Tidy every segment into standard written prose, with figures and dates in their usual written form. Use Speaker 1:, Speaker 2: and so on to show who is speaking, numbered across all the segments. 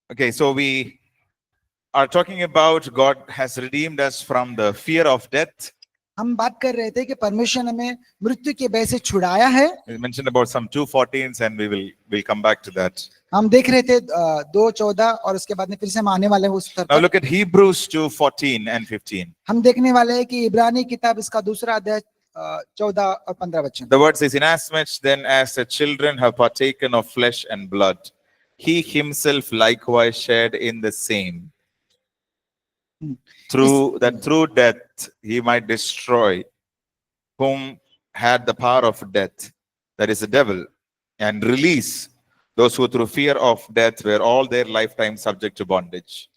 Speaker 1: Okay, so we are talking about God has redeemed us from the fear of death.
Speaker 2: हम बात कर रहे थे कि परमेश्वर ने हमें मृत्यु के भय से छुड़ाया है.
Speaker 1: We mentioned about some 2:14s, and we'll come back to that.
Speaker 2: हम देख रहे थे 2:14 और उसके बाद में फिर से हम आने वाले हैं उस स्तर
Speaker 1: Now
Speaker 2: पर.
Speaker 1: look at Hebrews 2:14 and 15.
Speaker 2: हम देखने वाले हैं कि इब्रानी किताब इसका दूसरा अध्याय 14 और 15 वचन.
Speaker 1: The word says, "Inasmuch then as the children have partaken of flesh and blood, he himself likewise shared in the same, through death he might destroy whom had the power of death, that is the devil, and release those who through fear of death were all their lifetime subject to bondage."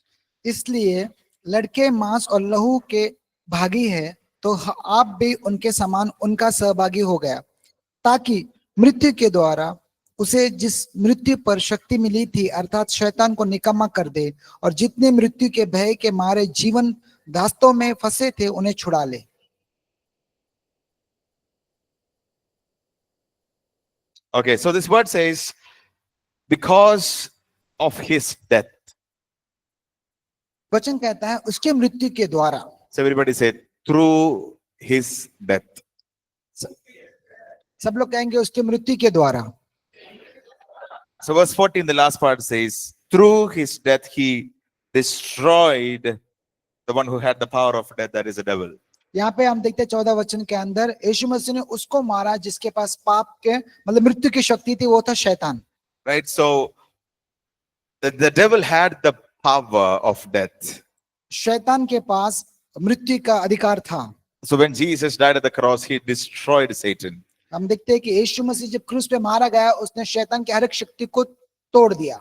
Speaker 2: इसलिए लड़के मांस और लहू के भागी है तो आप भी उनके समान उनका सहभागी हो गया, ताकि मृत्यु के द्वारा उसे जिस मृत्यु पर शक्ति मिली थी अर्थात शैतान को निकम्मा कर दे, और जितने मृत्यु के भय के मारे जीवन दास्तों में फंसे थे उन्हें छुड़ा ले.
Speaker 1: Okay, so this word says, because of his death.
Speaker 2: वचन कहता है उसके मृत्यु के द्वारा.
Speaker 1: So everybody said, through his death.
Speaker 2: सब लोग कहेंगे उसके मृत्यु के द्वारा.
Speaker 1: So verse 14, the last part says, through his death he destroyed the one who had the power of death, that is the devil.
Speaker 2: यहाँ पे हम देखते हैं 14 वचन के अंदर यीशु मसीह ने उसको मारा जिसके पास पाप के मतलब मृत्यु की शक्ति थी, वो था शैतान.
Speaker 1: Right? So the devil had the power of death.
Speaker 2: शैतान के पास मृत्यु का अधिकार था.
Speaker 1: So when Jesus died at the cross, he destroyed Satan.
Speaker 2: हम देखते हैं कि यीशु मसीह जब क्रूस पे मारा गया उसने शैतान की हर एक शक्ति को तोड़ दिया.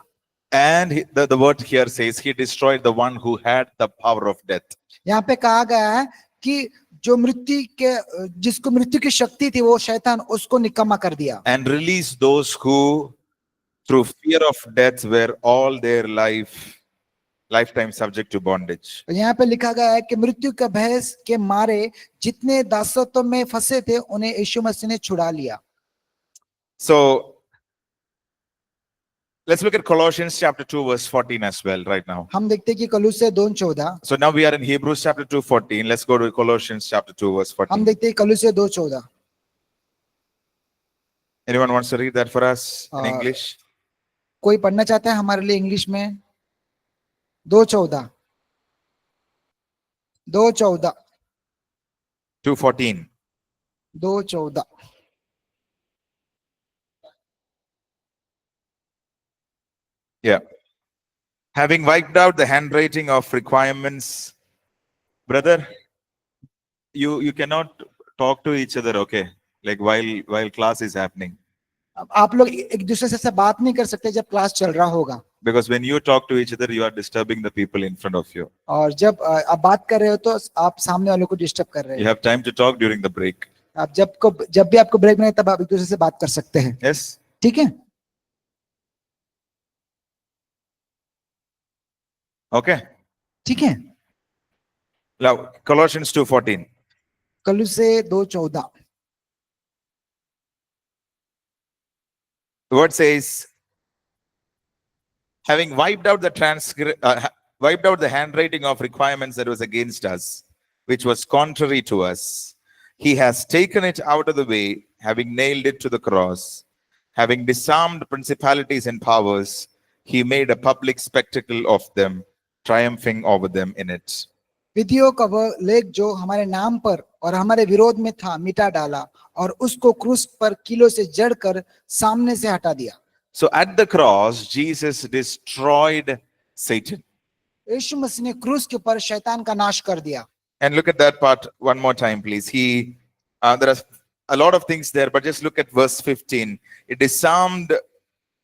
Speaker 1: And the word here says he destroyed the one who had the power of death.
Speaker 2: यहाँ पे कहा गया है कि जो मृत्यु के जिसको मृत्यु की शक्ति थी वो शैतान, उसको निकम्मा कर दिया.
Speaker 1: And released those who through fear of death were all their lifetime subject to bondage.
Speaker 2: यहाँ पे लिखा गया है कि मृत्यु के भय के मारे जितने दासत्व में फंसे थे उन्हें यीशु मसीह ने छुड़ा लिया.
Speaker 1: So let's look at Colossians chapter 2 verse 14 as well right now.
Speaker 2: हम देखते हैं कि कलूसे 2:14.
Speaker 1: So now we are in Hebrews chapter 2:14. Let's go to Colossians chapter 2 verse
Speaker 2: हम
Speaker 1: 14.
Speaker 2: देखते हैं कलूसे 2:14.
Speaker 1: Anyone wants to read that for us in English?
Speaker 2: कोई पढ़ना चाहता है हमारे लिए इंग्लिश में? 2:14 2:14
Speaker 1: 2:14.
Speaker 2: 2:14.
Speaker 1: Yeah. Having wiped out the handwriting of requirements, brother, you cannot talk to each other, okay? Like while class is happening.
Speaker 2: आप लोग एक दूसरे से बात नहीं कर सकते जब क्लास चल रहा होगा.
Speaker 1: Because when you talk to each other, you are disturbing the people in front of you.
Speaker 2: और जब आप बात कर रहे हो तो आप सामने वालों को डिस्टर्ब कर रहे
Speaker 1: You
Speaker 2: हो.
Speaker 1: have time to talk during the break.
Speaker 2: आप जब भी आपको ब्रेक मिले तब आप एक दूसरे से बात कर सकते हैं.
Speaker 1: Yes?
Speaker 2: ठीक है.
Speaker 1: Okay.
Speaker 2: ठीक है.
Speaker 1: Now, Colossians 2:14.
Speaker 2: कलूसे 2:14.
Speaker 1: The word says, having wiped out the handwriting of requirements that was against us, which was contrary to us, he has taken it out of the way, having nailed it to the cross. Having disarmed principalities and powers, he made a public spectacle of them, triumphing over them in it.
Speaker 2: विधियों का वह लेख जो हमारे नाम पर और हमारे विरोध में था मिटा डाला और उसको क्रूस पर कीलों से जड़कर सामने से हटा दिया.
Speaker 1: So at the cross, Jesus destroyed Satan.
Speaker 2: यीशु मसीह ने क्रूस के ऊपर शैतान का नाश कर दिया.
Speaker 1: And look at that part one more time, please. There are a lot of things there, but just look at verse 15. It disarmed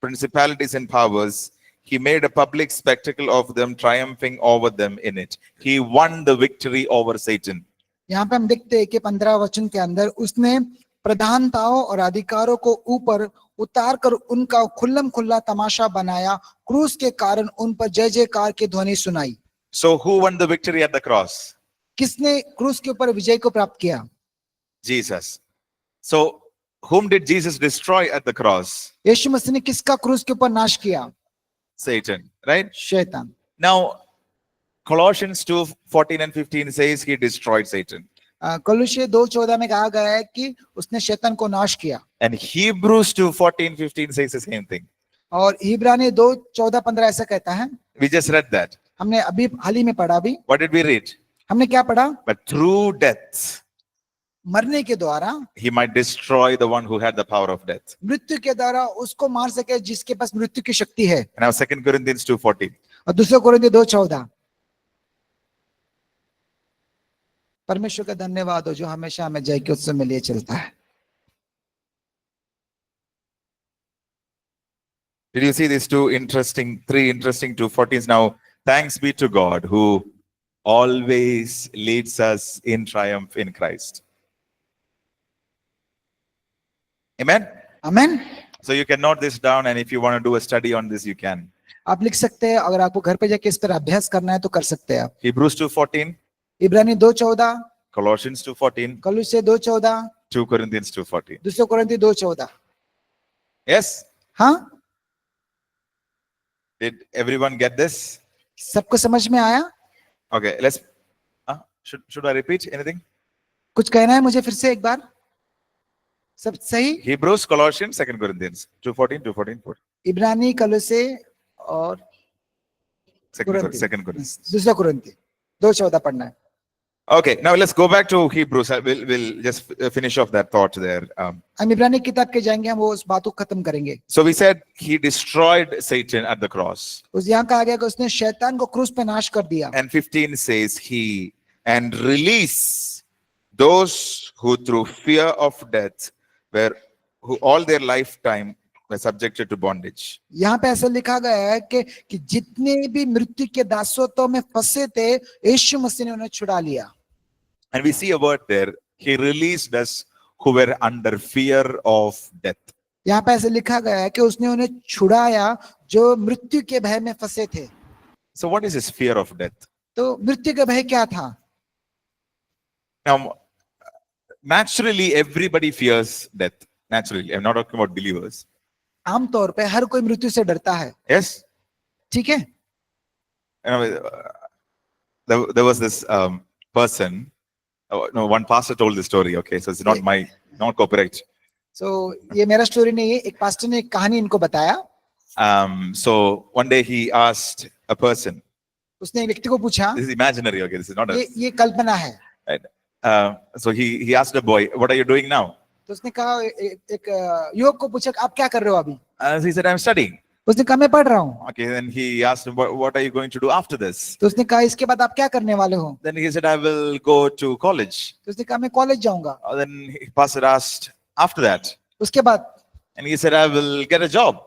Speaker 1: principalities and powers. He made a public spectacle of them, triumphing over them in it. He won the victory over Satan.
Speaker 2: यहाँ पे हम देखते हैं कि 15 वचन के अंदर उसने प्रधानताओं और अधिकारों को ऊपर उतार कर उनका खुल्लम खुल्ला तमाशा बनाया. क्रूस के कारण उन पर जय जयकार की ध्वनि सुनाई.
Speaker 1: So who won the victory at the cross?
Speaker 2: किसने क्रूस के ऊपर विजय को प्राप्त किया?
Speaker 1: Jesus. So whom did Jesus destroy at the cross?
Speaker 2: यीशु मसीह ने किसका क्रूस के ऊपर नाश किया?
Speaker 1: Satan. right?
Speaker 2: शैतान।
Speaker 1: Now, Colossians 2:14 and 15 says he destroyed Satan.
Speaker 2: कलुष्य 2:14 में कहा गया है कि उसने शैतान को नाश किया,
Speaker 1: And Hebrews 2:14-15 says the same thing.
Speaker 2: और इब्रानी 2:14-15 ऐसा कहता है।
Speaker 1: We just read that.
Speaker 2: हमने अभी हाल ही में पढ़ा भी।
Speaker 1: What did we read?
Speaker 2: हमने क्या पढ़ा?
Speaker 1: But through death,
Speaker 2: मरने के द्वारा,
Speaker 1: he might destroy the one who had the power of death.
Speaker 2: मृत्यु के द्वारा उसको मार सके जिसके पास मृत्यु की शक्ति है।
Speaker 1: And now 2 Corinthians 2:14.
Speaker 2: और 2 कोरिन्थियों 2:14। परमेश्वर का धन्यवाद हो जो हमेशा हमें जय के उत्सव में लिए चलता है।
Speaker 1: Did you see these three interesting 2:14s? Now, thanks be to God who always leads us in triumph in Christ. Amen.
Speaker 2: Amen.
Speaker 1: So you can note this down, and if you want to do a study on this, you can.
Speaker 2: आप लिख सकते हैं, अगर आपको घर पे जाके इस पर अभ्यास करना है तो कर सकते हैं आप।
Speaker 1: Hebrews 2:14,
Speaker 2: इब्रानी 2:14,
Speaker 1: Colossians 2:14,
Speaker 2: कलुष्य 2:14,
Speaker 1: 2 Corinthians 2:14.
Speaker 2: 2 कोरिन्थियों 2:14।
Speaker 1: Yes?
Speaker 2: हाँ,
Speaker 1: Did everyone get this?
Speaker 2: सबको समझ में आया?
Speaker 1: Okay, let's. Should I repeat anything?
Speaker 2: कुछ कहना है मुझे फिर से एक बार? सब सही?
Speaker 1: Hebrews, Colossians, 2 Corinthians 2:14, 2:14.
Speaker 2: इब्रानी, कलुष्य और
Speaker 1: 2 Corinthians.
Speaker 2: 2 कोरिन्थियों 2:14 पढ़ना है।
Speaker 1: Okay, now let's go back to Hebrews. We'll just finish off that thought there.
Speaker 2: हम इब्रानी किताब के जाएंगे, हम वो उस बात को खत्म करेंगे।
Speaker 1: So we said he destroyed Satan at the cross.
Speaker 2: उस यहाँ कहा गया कि उसने शैतान को क्रूस पे नाश कर दिया।
Speaker 1: And 15 says he and release those who through fear of death who all their lifetime were subjected to bondage.
Speaker 2: यहाँ पे ऐसा लिखा गया है कि जितने भी मृत्यु के दासत्व में फंसे थे, यीशु मसीह ने उन्हें छुड़ा लिया।
Speaker 1: And we see a word there. He released us who were under fear of death.
Speaker 2: यहाँ पे ऐसे लिखा गया है कि उसने उन्हें छुड़ाया जो मृत्यु के भय में फंसे थे।
Speaker 1: So what is this fear of death?
Speaker 2: तो मृत्यु का भय क्या था?
Speaker 1: Now, naturally, everybody fears death. Naturally, I'm not talking about believers.
Speaker 2: आमतौर पे हर कोई मृत्यु से डरता है।
Speaker 1: Yes?
Speaker 2: ठीक है?
Speaker 1: There was this person. No, one pastor told this story. Okay, so it's not copyright.
Speaker 2: So ये मेरा स्टोरी नहीं है, एक पास्टर ने एक कहानी इनको बताया।
Speaker 1: So one day he asked a person.
Speaker 2: उसने एक व्यक्ति को पूछा,
Speaker 1: This is imaginary. Okay, this is not a.
Speaker 2: ये कल्पना है।
Speaker 1: Right. So he asked the boy, "What are you doing now?"
Speaker 2: तो उसने कहा, एक युवक को पूछा, आप क्या कर रहे हो अभी?
Speaker 1: He said, "I'm studying."
Speaker 2: उसने कहा, मैं पढ़ रहा हूँ।
Speaker 1: Okay, then he asked him, "What are you going to do after this?"
Speaker 2: तो उसने कहा, इसके बाद आप क्या करने वाले हो?
Speaker 1: Then he said, "I will go to college."
Speaker 2: तो उसने कहा, मैं कॉलेज जाऊंगा।
Speaker 1: Then pastor asked, "After that?"
Speaker 2: उसके बाद
Speaker 1: And he said, "I will get a job."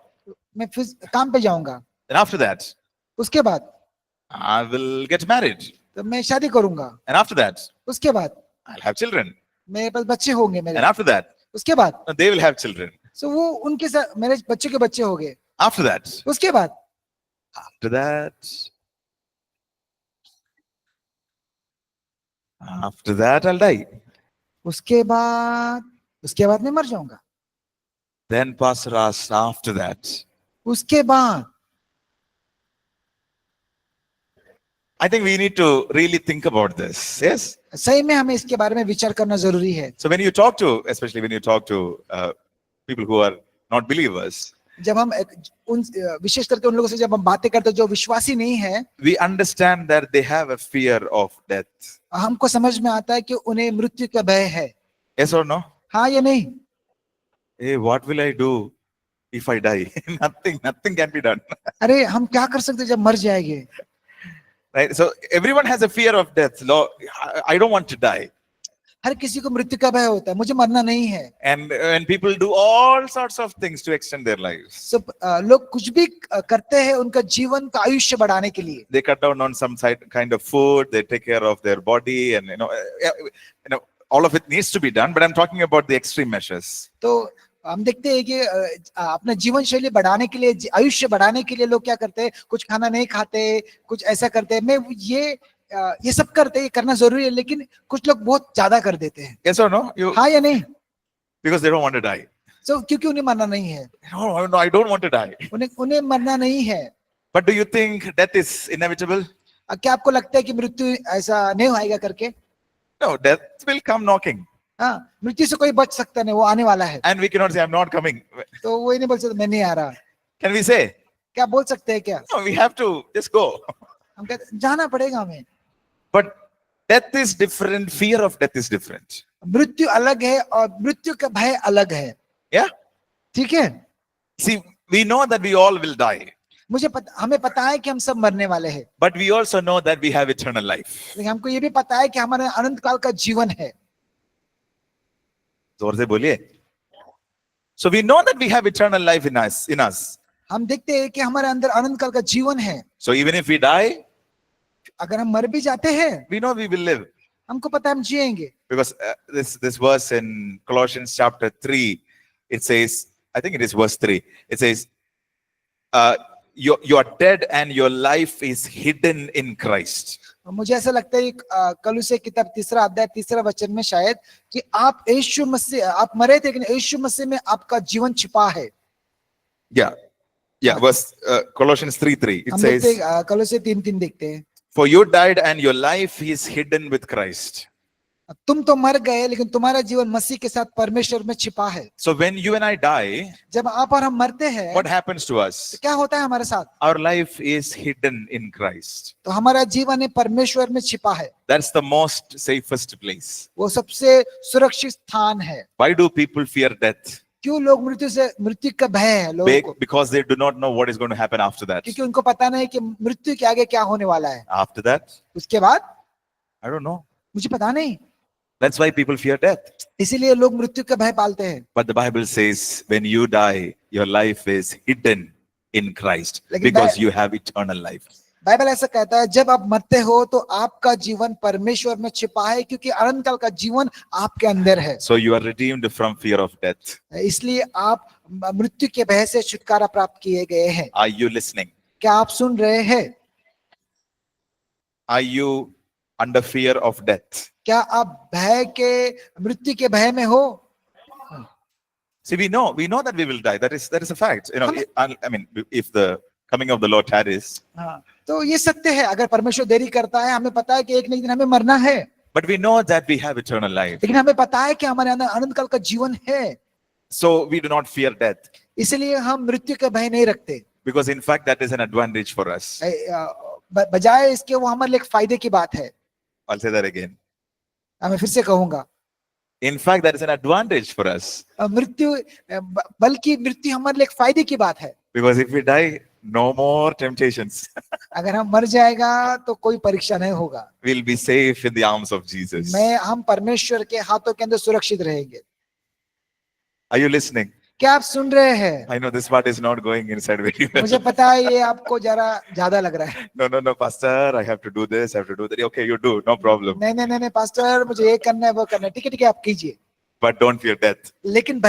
Speaker 2: मैं फिर काम पे जाऊंगा।
Speaker 1: Then after that,
Speaker 2: उसके बाद
Speaker 1: I will get married.
Speaker 2: तो मैं शादी करूंगा।
Speaker 1: And after that,
Speaker 2: उसके बाद
Speaker 1: I'll have children.
Speaker 2: मेरे पास बच्चे होंगे
Speaker 1: And
Speaker 2: मेरे।
Speaker 1: after that,
Speaker 2: उसके बाद
Speaker 1: they will have children.
Speaker 2: सो वो उनके साथ मेरे बच्चे के बच्चे हो गए।
Speaker 1: After that,
Speaker 2: उसके बाद
Speaker 1: I'll die.
Speaker 2: उसके बाद मैं मर जाऊंगा।
Speaker 1: Then pastor asked, "After that?"
Speaker 2: उसके बाद
Speaker 1: I think we need to really think about this. Yes.
Speaker 2: सही में हमें इसके बारे में विचार करना जरूरी है।
Speaker 1: So when you talk to, especially when you talk to people who are not believers,
Speaker 2: जब हम उन विशेष करके उन लोगों से जब हम बातें करते हैं जो विश्वासी नहीं है,
Speaker 1: we understand that they have a fear of death.
Speaker 2: हमको समझ में आता है कि उन्हें मृत्यु का भय है।
Speaker 1: Yes or no?
Speaker 2: हाँ या नहीं?
Speaker 1: Hey, what will I do if I die? Nothing can be done.
Speaker 2: अरे हम क्या कर सकते जब मर जाएंगे?
Speaker 1: Right? So everyone has a fear of death. Lord, I don't want to die.
Speaker 2: हर किसी को मृत्यु का भय होता है, मुझे मरना नहीं है।
Speaker 1: And people do all sorts of things to extend their lives.
Speaker 2: So लोग कुछ भी करते हैं उनका जीवन का आयुष्य बढ़ाने के लिए।
Speaker 1: They cut down on some kind of food. They take care of their body, and all of it needs to be done. But I'm talking about the extreme measures.
Speaker 2: तो हम देखते हैं कि अपना जीवन शैली बढ़ाने के लिए, आयुष्य बढ़ाने के लिए लोग क्या करते हैं, कुछ खाना नहीं खाते, कुछ ऐसा करते हैं। मैं ये सब करते हैं, ये करना जरूरी है, लेकिन कुछ लोग बहुत ज्यादा कर देते हैं।
Speaker 1: Yes or no?
Speaker 2: हाँ या नहीं?
Speaker 1: Because they don't want to die.
Speaker 2: So क्योंकि उन्हें मरना नहीं है।
Speaker 1: No, I don't want to die.
Speaker 2: उन्हें मरना नहीं है।
Speaker 1: But do you think death is inevitable?
Speaker 2: क्या आपको लगता है कि मृत्यु ऐसा नहीं होएगा करके?
Speaker 1: No, death will come knocking.
Speaker 2: हाँ, मृत्यु से कोई बच सकता नहीं, वो आने वाला है।
Speaker 1: And we cannot say, I'm not coming.
Speaker 2: तो वो ही नहीं बोल सकते मैं नहीं आ रहा।
Speaker 1: Can we say?
Speaker 2: क्या बोल सकते हैं क्या?
Speaker 1: No, we have to just go.
Speaker 2: हम कहते जाना पड़ेगा हमें।
Speaker 1: But death is different. Fear of death is different.
Speaker 2: मृत्यु अलग है और मृत्यु का भय अलग है।
Speaker 1: Yeah.
Speaker 2: ठीक है?
Speaker 1: See, we know that we all will die.
Speaker 2: हमें पता है कि हम सब मरने वाले हैं,
Speaker 1: But we also know that we have eternal life.
Speaker 2: लेकिन हमको ये भी पता है कि हमारे अनंत काल का जीवन है।
Speaker 1: जोर से बोलिए. So we know that we have eternal life in us.
Speaker 2: हम देखते हैं कि हमारे अंदर अनंत काल का जीवन है।
Speaker 1: So even if we die,
Speaker 2: अगर हम मर भी जाते हैं,
Speaker 1: we know we will live.
Speaker 2: हमको पता है हम जिएंगे।
Speaker 1: Because this verse in Colossians chapter 3, it says, I think it is verse 3, it says, you are dead and your life is hidden in Christ.
Speaker 2: मुझे ऐसा लगता है कलुस्से किताब 3 अध्याय 3 वचन में शायद कि आप यीशु मसीह, आप मरे थे लेकिन यीशु मसीह में आपका जीवन छिपा है।
Speaker 1: Yeah, verse Colossians 3:3, it says,
Speaker 2: कलुस्से 3:3 देखते हैं,
Speaker 1: for you died and your life is hidden with Christ.
Speaker 2: तुम तो मर गए लेकिन तुम्हारा जीवन मसीह के साथ परमेश्वर में छिपा है।
Speaker 1: So when you and I die,
Speaker 2: जब आप और हम मरते हैं,
Speaker 1: what happens to us?
Speaker 2: क्या होता है हमारे साथ?
Speaker 1: Our life is hidden in Christ.
Speaker 2: तो हमारा जीवन परमेश्वर में छिपा है।
Speaker 1: That's the most safest place.
Speaker 2: वो सबसे सुरक्षित स्थान है।
Speaker 1: Why do people fear death?
Speaker 2: क्यों लोग मृत्यु का भय है लोगों को?
Speaker 1: Because they do not know what is going to happen after that.
Speaker 2: क्योंकि उनको पता नहीं कि मृत्यु के आगे क्या होने वाला है।
Speaker 1: After that,
Speaker 2: उसके बाद
Speaker 1: I don't know.
Speaker 2: मुझे पता नहीं।
Speaker 1: That's why people fear death.
Speaker 2: इसीलिए लोग मृत्यु का भय पालते हैं।
Speaker 1: But the Bible says, when you die, your life is hidden in Christ
Speaker 2: लेकिन
Speaker 1: because you have eternal life.
Speaker 2: Bible ऐसा कहता है जब आप मरते हो तो आपका जीवन परमेश्वर में छिपा है, क्योंकि अनंत काल का जीवन आपके अंदर है।
Speaker 1: So you are redeemed from fear of death.
Speaker 2: इसलिए आप मृत्यु के भय से छुटकारा प्राप्त किए गए हैं।
Speaker 1: Are you listening?
Speaker 2: क्या आप सुन रहे हैं?
Speaker 1: Are you under fear of death?
Speaker 2: क्या आप भय के मृत्यु के भय में हो?
Speaker 1: See, we know that we will die. That is a fact. You know, I mean, if the coming of the Lord tarries.
Speaker 2: हाँ, तो ये सत्य है, अगर परमेश्वर देरी करता है हमें पता है कि एक न एक दिन हमें मरना है।
Speaker 1: But we know that we have eternal life.
Speaker 2: लेकिन हमें पता है कि हमारे अंदर अनंत काल का जीवन है।
Speaker 1: So we do not fear death.
Speaker 2: इसलिए हम मृत्यु का भय नहीं रखते।
Speaker 1: Because in fact that is an advantage for us.
Speaker 2: बजाय इसके वो हमारे लिए एक फायदे की बात है।
Speaker 1: I'll say that again.
Speaker 2: मैं फिर से कहूंगा,
Speaker 1: In fact that is an advantage for us.
Speaker 2: बल्कि मृत्यु हमारे लिए एक फायदे की बात है।
Speaker 1: Because if we die, no more temptations.
Speaker 2: अगर हम मर जाएगा तो कोई परीक्षा नहीं होगा।
Speaker 1: We'll be safe in the arms of Jesus.
Speaker 2: हम परमेश्वर के हाथों के अंदर सुरक्षित रहेंगे।
Speaker 1: Are you listening?
Speaker 2: क्या आप सुन रहे हैं?
Speaker 1: I know this part is not going inside very well.
Speaker 2: मुझे पता है ये आपको जरा ज्यादा लग रहा है।
Speaker 1: No, pastor, I have to do this, I have to do that. Okay, you do, no problem.
Speaker 2: नहीं पास्टर, मुझे ये करना है वो करना है। ठीक है आप कीजिए।
Speaker 1: But don't fear death.
Speaker 2: लेकिन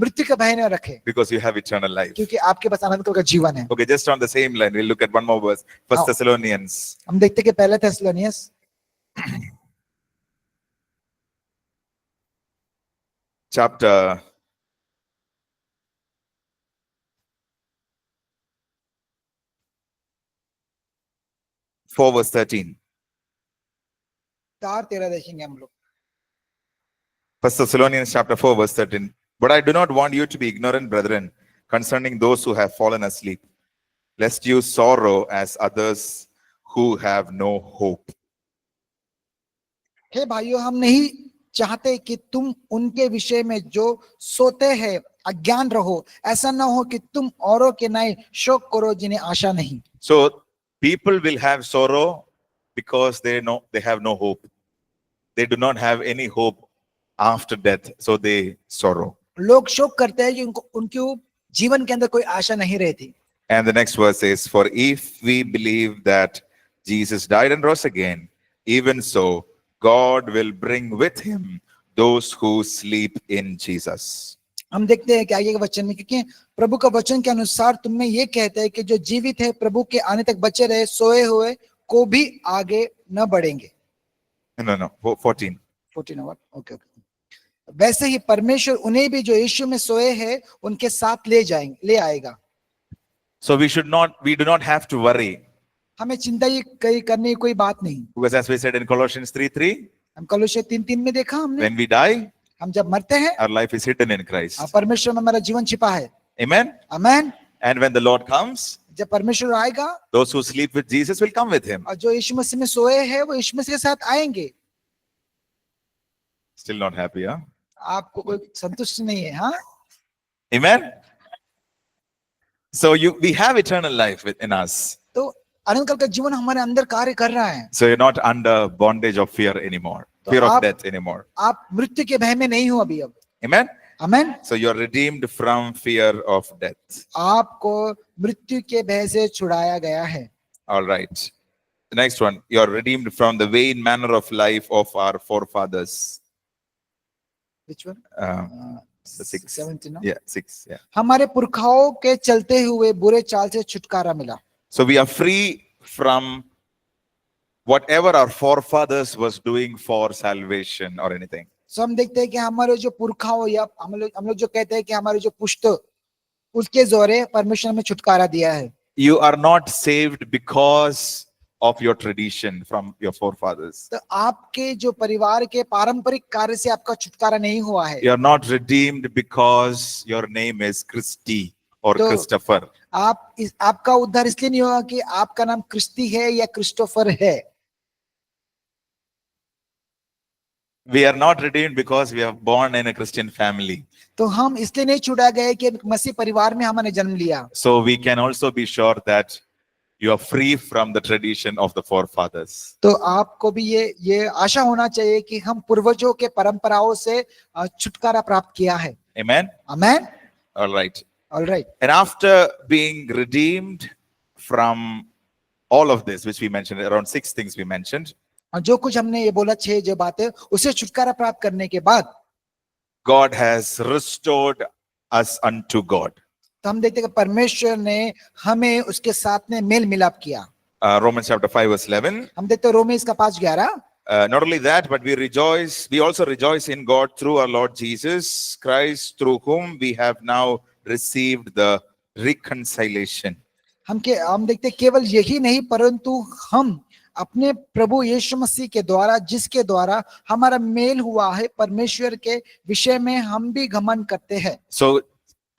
Speaker 2: मृत्यु का भय न रखें।
Speaker 1: Because you have eternal life.
Speaker 2: क्योंकि आपके पास अनंत काल का जीवन है।
Speaker 1: Okay, just on the same line, we'll look at one more verse. First Thessalonians.
Speaker 2: हम देखते कि पहले थेसलोनियस
Speaker 1: chapter 4 verse 13.
Speaker 2: 4:13 देखेंगे हम लोग।
Speaker 1: First Thessalonians chapter 4 verse 13. But I do not want you to be ignorant, brethren, concerning those who have fallen asleep, lest you sorrow as others who have no hope.
Speaker 2: हे भाइयों, हम नहीं चाहते कि तुम उनके विषय में जो सोते हैं अज्ञान रहो, ऐसा ना हो कि तुम औरों के नए शोक करो जिन्हें आशा नहीं।
Speaker 1: So people will have sorrow because they have no hope. They do not have any hope after death, so they sorrow.
Speaker 2: लोग शोक करते हैं कि उनके जीवन के अंदर कोई आशा नहीं रहती।
Speaker 1: And the next verse says, for if we believe that Jesus died and rose again, even so God will bring with him those who sleep in Jesus.
Speaker 2: हम देखते हैं कि आगे के वचन में, क्योंकि प्रभु का वचन के अनुसार तुम में ये कहते हैं कि जो जीवित है प्रभु के आने तक बचे रहे, सोए हुए को भी आगे न बढ़ेंगे।
Speaker 1: No, 14.
Speaker 2: ओके। वैसे ही परमेश्वर उन्हें भी जो यीशु में सोए हैं उनके साथ ले आएगा।
Speaker 1: So we do not have to worry.
Speaker 2: हमें चिंता ये कहीं करने की कोई बात नहीं।
Speaker 1: Because as we said in Colossians 3:3,
Speaker 2: हम कलोसिय 3:3 में देखा हमने,
Speaker 1: when we die,
Speaker 2: हम जब मरते हैं
Speaker 1: our life is hidden in Christ.
Speaker 2: परमेश्वर में हमारा जीवन छिपा है।
Speaker 1: Amen.
Speaker 2: Amen.
Speaker 1: And when the Lord comes,
Speaker 2: जब परमेश्वर आएगा,
Speaker 1: those who sleep with Jesus will come with him.
Speaker 2: और जो यीशु मसीह में सोए हैं वो यीशु मसीह के साथ आएंगे।
Speaker 1: Still not happy, huh?
Speaker 2: आपको कोई संतुष्ट नहीं है? हाँ,
Speaker 1: Amen. So we have eternal life within us.
Speaker 2: तो अनंत काल का जीवन हमारे अंदर कार्य कर रहा है।
Speaker 1: So you're not under bondage of fear anymore, fear of death anymore.
Speaker 2: आप मृत्यु के भय में नहीं हो अभी अब।
Speaker 1: Amen.
Speaker 2: Amen.
Speaker 1: So you're redeemed from fear of death.
Speaker 2: आपको मृत्यु के भय से छुड़ाया गया है।
Speaker 1: All right. The next one, you're redeemed from the vain manner of life of our forefathers.
Speaker 2: Which one?
Speaker 1: The 6.
Speaker 2: 17, no?
Speaker 1: Yeah, 6. Yeah.
Speaker 2: हमारे पुरखाओं के चलते हुए बुरे चाल से छुटकारा मिला।
Speaker 1: So we are free from whatever our forefathers was doing for salvation or anything.
Speaker 2: So हम देखते हैं कि हमारे जो पुरखाओं या हम लोग जो कहते हैं कि हमारे जो पुश्त, उसके जोरे परमेश्वर ने छुटकारा दिया है।
Speaker 1: You are not saved because of your tradition from your forefathers.
Speaker 2: तो आपके जो परिवार के पारंपरिक कार्य से आपका छुटकारा नहीं हुआ है।
Speaker 1: You are not redeemed because your name is Christy or
Speaker 2: तो
Speaker 1: Christopher.
Speaker 2: आपका उद्धार इसलिए नहीं होगा कि आपका नाम क्रिस्टी है या क्रिस्टोफर है।
Speaker 1: We are not redeemed because we are born in a Christian family.
Speaker 2: तो हम इसलिए नहीं छुड़ा गए कि मसीह परिवार में हमने जन्म लिया।
Speaker 1: So we can also be sure that you are free from the tradition of the forefathers.
Speaker 2: तो आपको भी ये आशा होना चाहिए कि हम पूर्वजों के परंपराओं से छुटकारा प्राप्त किया है।
Speaker 1: Amen.
Speaker 2: Amen.
Speaker 1: All right.
Speaker 2: All right.
Speaker 1: And after being redeemed from all of this, which we mentioned, around 6 things we mentioned,
Speaker 2: और जो कुछ हमने ये बोला 6 जो बातें, उसे छुटकारा प्राप्त करने के बाद
Speaker 1: God has restored us unto God.
Speaker 2: तो हम देखते हैं कि परमेश्वर ने हमें उसके साथ में मेल मिलाप किया।
Speaker 1: Romans chapter 5 verse 11.
Speaker 2: हम देखते हैं रोमी इसका 5:11।
Speaker 1: Not only that, but we also rejoice in God through our Lord Jesus Christ, through whom we have now received the reconciliation.
Speaker 2: हम देखते हैं केवल यही नहीं परंतु हम अपने प्रभु यीशु मसीह के द्वारा, जिसके द्वारा हमारा मेल हुआ है परमेश्वर के विषय में, हम भी घमंड करते हैं।
Speaker 1: So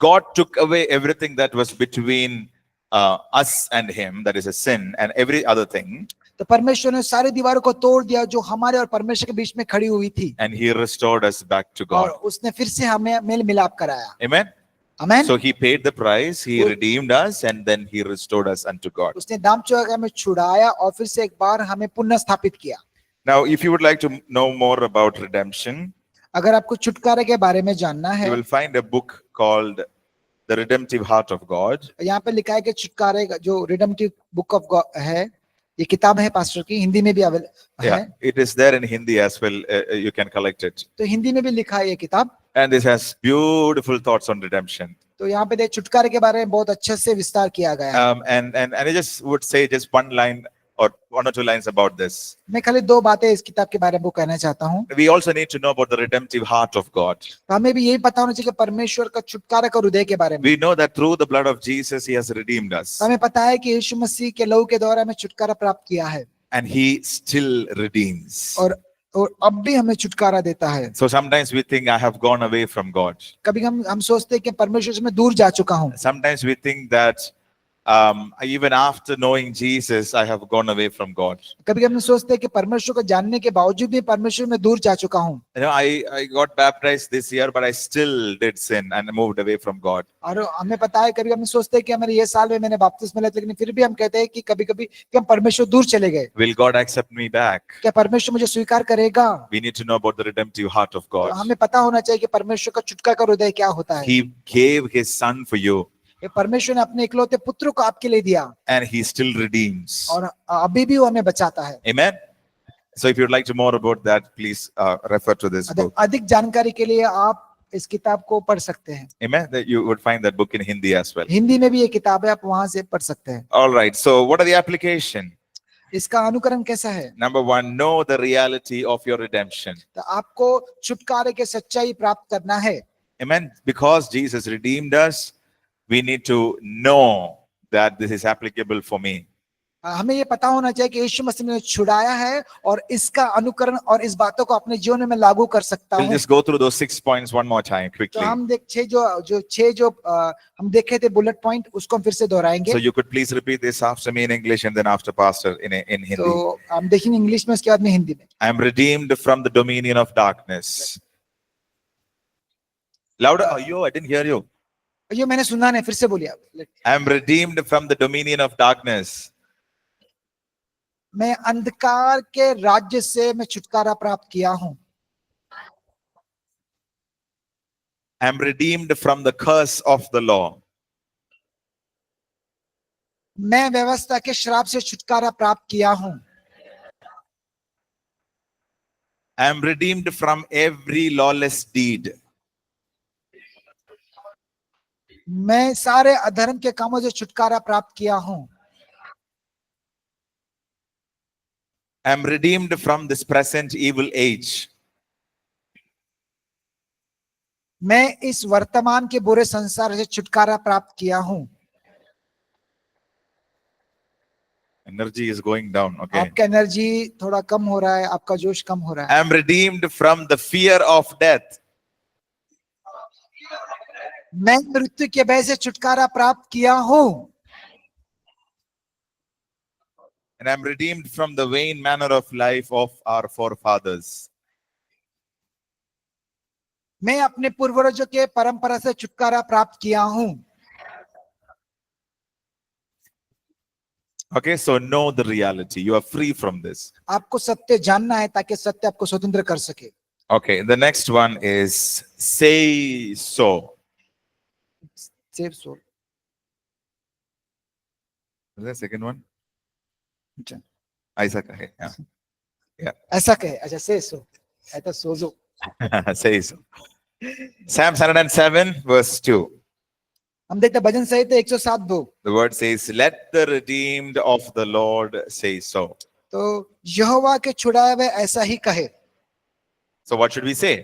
Speaker 1: God took away everything that was between us and him, that is a sin, and every other thing.
Speaker 2: तो परमेश्वर ने सारी दीवारों को तोड़ दिया जो हमारे और परमेश्वर के बीच में खड़ी हुई थी।
Speaker 1: And he restored us back to
Speaker 2: और
Speaker 1: God.
Speaker 2: उसने फिर से हमें मेल मिलाप कराया।
Speaker 1: Amen.
Speaker 2: Amen.
Speaker 1: So he paid the price, he redeemed us, and then he restored us unto God.
Speaker 2: उसने दाम चुका हमें छुड़ाया और फिर से एक बार हमें पुनः स्थापित किया।
Speaker 1: Now, if you would like to know more about redemption,
Speaker 2: अगर आपको छुटकारे के बारे में जानना है,
Speaker 1: you will find a book called The Redemptive Heart of God.
Speaker 2: यहाँ पे लिखा है कि छुटकारे का जो रिडेम्पटिव बुक ऑफ गॉड है, ये किताब है पास्टर की, हिंदी में भी अवेलेबल है।
Speaker 1: Yeah, it is there in Hindi as well. You can collect it.
Speaker 2: तो हिंदी में भी लिखा है ये किताब।
Speaker 1: And this has beautiful thoughts on redemption.
Speaker 2: तो यहाँ पे देख छुटकारे के बारे में बहुत अच्छे से विस्तार किया गया है।
Speaker 1: And I just would say just one line or 1 or 2 lines about this.
Speaker 2: मैं खाली 2 बातें इस किताब के बारे में कहना चाहता हूँ।
Speaker 1: We also need to know about the redemptive heart of God.
Speaker 2: तो हमें भी यही पता होना चाहिए कि परमेश्वर का छुटकारा का हृदय के बारे में।
Speaker 1: We know that through the blood of Jesus, he has redeemed us.
Speaker 2: हमें पता है कि यीशु मसीह के लहू के द्वारा हमें छुटकारा प्राप्त किया है।
Speaker 1: And he still redeems.
Speaker 2: और अब भी हमें छुटकारा देता है।
Speaker 1: So sometimes we think I have gone away from God.
Speaker 2: कभी हम सोचते हैं कि परमेश्वर से मैं दूर जा चुका हूँ।
Speaker 1: Sometimes we think that even after knowing Jesus, I have gone away from God.
Speaker 2: कभी हम सोचते हैं कि परमेश्वर को जानने के बावजूद भी परमेश्वर में दूर जा चुका हूँ।
Speaker 1: You know, I got baptized this year, but I still did sin and moved away from God.
Speaker 2: और हमें पता है कभी हम सोचते हैं कि हमारे ये साल में मैंने बपतिस्मा लिया, लेकिन फिर भी हम कहते हैं कि कभी-कभी कि हम परमेश्वर दूर चले गए।
Speaker 1: Will God accept me back?
Speaker 2: क्या परमेश्वर मुझे स्वीकार करेगा?
Speaker 1: We need to know about the redemptive heart of God.
Speaker 2: हमें पता होना चाहिए कि परमेश्वर का छुटकारा का हृदय क्या होता है।
Speaker 1: He gave his son for you.
Speaker 2: ये परमेश्वर ने अपने इकलौते पुत्र को आपके लिए दिया।
Speaker 1: And he still redeems.
Speaker 2: और अभी भी वो हमें बचाता है।
Speaker 1: Amen. So if you'd like to more about that, please refer to this book.
Speaker 2: अधिक जानकारी के लिए आप इस किताब को पढ़ सकते हैं।
Speaker 1: Amen. That you would find that book in Hindi as well.
Speaker 2: Hindi में भी ये किताब है, आप वहां से पढ़ सकते हैं।
Speaker 1: All right. So what are the application?
Speaker 2: इसका अनुकरण कैसा है?
Speaker 1: Number 1, know the reality of your redemption.
Speaker 2: तो आपको छुटकारे के सच्चाई प्राप्त करना है।
Speaker 1: Amen. Because Jesus redeemed us, we need to know that this is applicable for me.
Speaker 2: हमें ये पता होना चाहिए कि यीशु मसीह ने छुड़ाया है और इसका अनुकरण और इस बातों को अपने जीवन में लागू कर सकता
Speaker 1: We'll
Speaker 2: हूँ।
Speaker 1: just go through those 6 points one more time
Speaker 2: तो
Speaker 1: quickly.
Speaker 2: हम देख छह जो हम देखे थे बुलेट पॉइंट, उसको हम फिर से दोहराएंगे।
Speaker 1: So you could please repeat this after me in English and then after Pastor in Hindi.
Speaker 2: तो हम देखेंगे इंग्लिश में, उसके बाद में हिंदी में।
Speaker 1: I am redeemed from the dominion of darkness. Louder. Oh, yo, I didn't hear you.
Speaker 2: ये मैंने सुना नहीं, फिर से बोलिए आप।
Speaker 1: I am redeemed from the dominion of darkness.
Speaker 2: मैं अंधकार के राज्य से मैं छुटकारा प्राप्त किया हूँ।
Speaker 1: I am redeemed from the curse of the law.
Speaker 2: मैं व्यवस्था के श्राप से छुटकारा प्राप्त किया हूँ।
Speaker 1: I am redeemed from every lawless deed.
Speaker 2: मैं सारे अधर्म के कामों से छुटकारा प्राप्त किया हूँ।
Speaker 1: I am redeemed from this present evil age.
Speaker 2: मैं इस वर्तमान के बुरे संसार से छुटकारा प्राप्त किया हूँ।
Speaker 1: Energy is going down. Okay.
Speaker 2: आपका एनर्जी थोड़ा कम हो रहा है, आपका जोश कम हो रहा है।
Speaker 1: I am redeemed from the fear of death.
Speaker 2: मैं मृत्यु के भय से छुटकारा प्राप्त किया हूँ।
Speaker 1: And I am redeemed from the vain manner of life of our forefathers.
Speaker 2: मैं अपने पूर्वजों के परंपरा से छुटकारा प्राप्त किया हूँ।
Speaker 1: Okay, so know the reality. You are free from this.
Speaker 2: आपको सत्य जानना है ताकि सत्य आपको स्वतंत्र कर सके।
Speaker 1: Okay, the next one is say so.
Speaker 2: Save soul.
Speaker 1: Is that second one?
Speaker 2: अच्छा,
Speaker 1: ऐसा कहे. Yeah.
Speaker 2: ऐसा कहे। अच्छा, से सो, ऐसा सोजो।
Speaker 1: Say so. Psalm 107 verse 2.
Speaker 2: हम देखते हैं भजन संहिता 107:2।
Speaker 1: The word says, let the redeemed of the Lord say so.
Speaker 2: तो यहोवा के छुड़ाए हुए ऐसा ही कहे।
Speaker 1: So what should we say?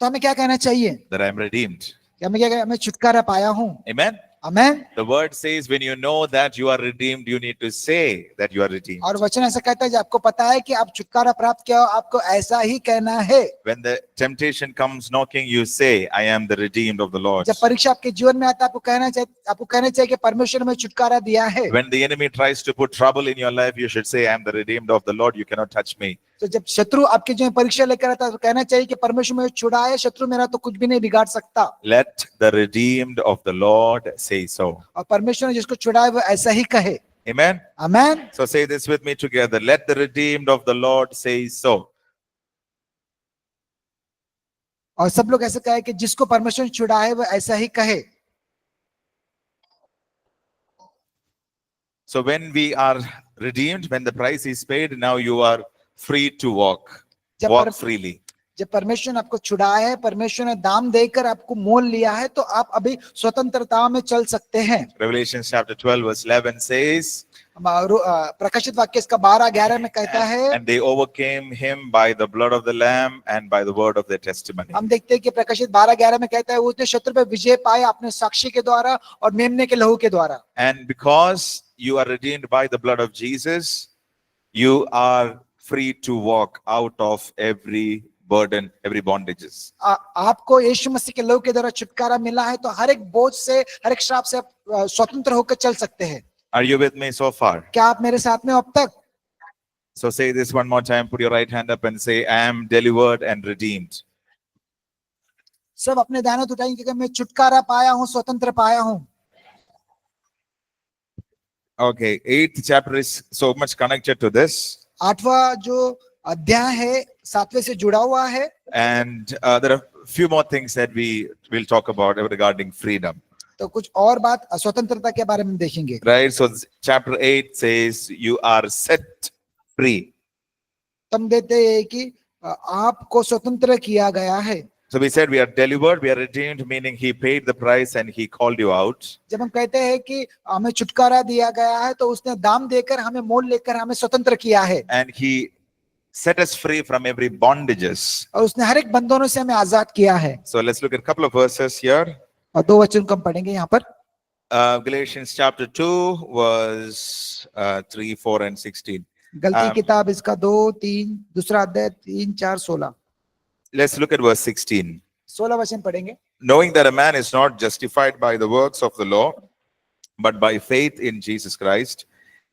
Speaker 2: तो हमें क्या कहना चाहिए?
Speaker 1: That I am redeemed.
Speaker 2: कि हमें क्या कहना? मैं छुटकारा पाया हूँ।
Speaker 1: Amen.
Speaker 2: Amen.
Speaker 1: The word says, when you know that you are redeemed, you need to say that you are redeemed.
Speaker 2: और वचन ऐसा कहता है, जब आपको पता है कि आप छुटकारा प्राप्त किया हो, आपको ऐसा ही कहना है।
Speaker 1: When the temptation comes knocking, you say, I am the redeemed of the Lord.
Speaker 2: जब परीक्षा आपके जीवन में आता है, आपको कहना चाहिए कि परमेश्वर ने छुटकारा दिया है।
Speaker 1: When the enemy tries to put trouble in your life, you should say, I am the redeemed of the Lord. You cannot touch me.
Speaker 2: तो जब शत्रु आपके जीवन में परीक्षा लेकर आता है, तो कहना चाहिए कि परमेश्वर में छुड़ाए, शत्रु मेरा तो कुछ भी नहीं बिगाड़ सकता।
Speaker 1: Let the redeemed of the Lord say so.
Speaker 2: और परमेश्वर ने जिसको छुड़ाए वो ऐसा ही कहे।
Speaker 1: Amen.
Speaker 2: Amen.
Speaker 1: So say this with me together. Let the redeemed of the Lord say so.
Speaker 2: और सब लोग ऐसे कहे कि जिसको परमेश्वर ने छुड़ाए वो ऐसा ही कहे।
Speaker 1: So when we are redeemed, when the price is paid, now you are free to walk. Walk freely.
Speaker 2: जब परमेश्वर ने आपको छुड़ाया है, परमेश्वर ने दाम देकर आपको मोल लिया है, तो आप अभी स्वतंत्रता में चल सकते हैं।
Speaker 1: Revelation chapter 12 verse 11 says,
Speaker 2: प्रकाशित वाक्य इसका 12-11 में कहता है,
Speaker 1: and they overcame him by the blood of the lamb and by the word of their testimony.
Speaker 2: हम देखते हैं कि प्रकाशित 12-11 में कहता है, उसने शत्रु पे विजय पाया अपने साक्षी के द्वारा और मेमने के लहू के द्वारा।
Speaker 1: And because you are redeemed by the blood of Jesus, you are free to walk out of every burden, every bondages.
Speaker 2: आपको यीशु मसीह के लहू के द्वारा छुटकारा मिला है, तो हर एक बोझ से, हर एक श्राप से स्वतंत्र होकर चल सकते हैं।
Speaker 1: Are you with me so far?
Speaker 2: क्या आप मेरे साथ में अब तक?
Speaker 1: So say this one more time. Put your right hand up and say, I am delivered and redeemed.
Speaker 2: सब अपने दाहिने हाथ उठाएंगे कि मैं छुटकारा पाया हूँ, स्वतंत्र पाया हूँ।
Speaker 1: Okay, 8th chapter is so much connected to this.
Speaker 2: 8वां जो अध्याय है 7वें से जुड़ा हुआ है।
Speaker 1: And there are a few more things that we will talk about regarding freedom.
Speaker 2: तो कुछ और बात स्वतंत्रता के बारे में देखेंगे।
Speaker 1: Right, so chapter 8 says you are set free.
Speaker 2: तुम देते हैं कि आपको स्वतंत्र किया गया है।
Speaker 1: So we said we are delivered, we are redeemed, meaning he paid the price and he called you out.
Speaker 2: जब हम कहते हैं कि हमें छुटकारा दिया गया है, तो उसने दाम देकर हमें मोल लेकर हमें स्वतंत्र किया है।
Speaker 1: And he set us free from every bondages.
Speaker 2: और उसने हर एक बंधनों से हमें आजाद किया है।
Speaker 1: So let's look at a couple of verses here.
Speaker 2: और 2 वचन को हम पढ़ेंगे यहाँ पर।
Speaker 1: Galatians chapter 2, verse 3, 4, and 16.
Speaker 2: गलती किताब इसका 2-3 दूसरा अध्याय 3-4-16
Speaker 1: Let's look at verse 16.
Speaker 2: 16 वचन पढ़ेंगे.
Speaker 1: Knowing that a man is not justified by the works of the law, but by faith in Jesus Christ,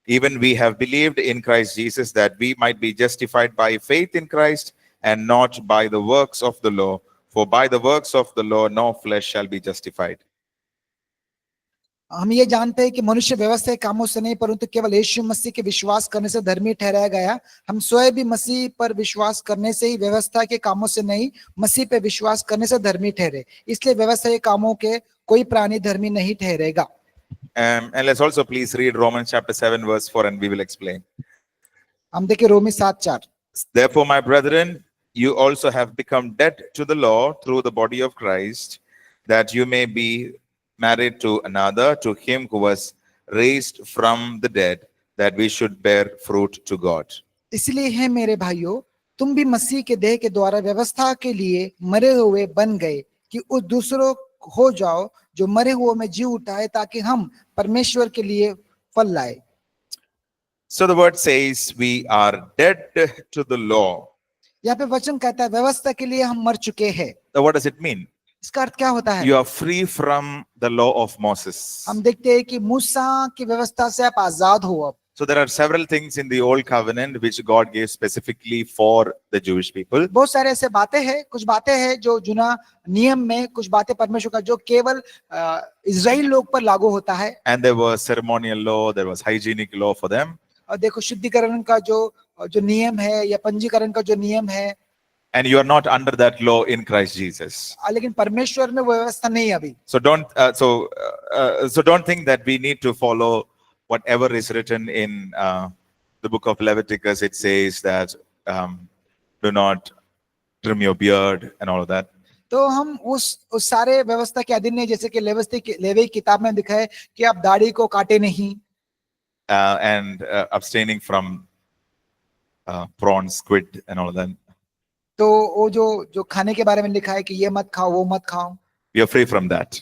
Speaker 1: even we have believed in Christ Jesus that we might be justified by faith in Christ and not by the works of the law. For by the works of the law, no flesh shall be justified.
Speaker 2: हम ये जानते हैं कि मनुष्य व्यवस्था के कामों से नहीं परंतु केवल यीशु मसीह के विश्वास करने से धर्मी ठहराया गया. हम स्वयं भी मसीह पर विश्वास करने से ही व्यवस्था के कामों से नहीं मसीह पे विश्वास करने से धर्मी ठहरे. इसलिए व्यवस्था के कामों के कोई प्राणी धर्मी नहीं ठहरेगा.
Speaker 1: And let's also please read Romans chapter 7, verse 4, and we will explain.
Speaker 2: हम देखें रोमी 7:4.
Speaker 1: Therefore, my brethren, you also have become dead to the law through the body of Christ, that you may be married to another, to him who was raised from the dead, that we should bear fruit to God.
Speaker 2: इसलिए है मेरे भाइयों, तुम भी मसीह के देह के द्वारा व्यवस्था के लिए मरे हुए बन गए कि उस दूसरों हो जाओ जो मरे हुए में जी उठाए ताकि हम परमेश्वर के लिए फल लाए.
Speaker 1: So the word says we are dead to the law.
Speaker 2: यहाँ पे वचन कहता है व्यवस्था के लिए हम मर चुके हैं.
Speaker 1: So what does it mean?
Speaker 2: इसका अर्थ क्या होता है?
Speaker 1: You are free from the law of Moses.
Speaker 2: हम देखते हैं कि मूसा की व्यवस्था से आप आजाद हो. अब
Speaker 1: So there are several things in the old covenant which God gave specifically for the Jewish people.
Speaker 2: बहुत सारे ऐसे बातें हैं, कुछ बातें हैं जो जुना नियम में, कुछ बातें परमेश्वर का जो केवल इजराइल लोग पर लागू होता है.
Speaker 1: And there was ceremonial law, there was hygienic law for them.
Speaker 2: और देखो शुद्धिकरण का जो नियम है या पंजीकरण का जो नियम है.
Speaker 1: And you are not under that law in Christ Jesus.
Speaker 2: लेकिन परमेश्वर में वो व्यवस्था नहीं है अभी.
Speaker 1: So don't think that we need to follow whatever is written in the book of Leviticus. It says that do not trim your beard and all of that.
Speaker 2: तो हम उस सारे व्यवस्था के अधीन नहीं, जैसे कि लेवी किताब में दिखा है कि आप दाढ़ी को काटे नहीं.
Speaker 1: And abstaining from prawns, squid and all of that.
Speaker 2: तो वो जो खाने के बारे में लिखा है कि ये मत खाओ वो मत खाओ.
Speaker 1: We are free from that.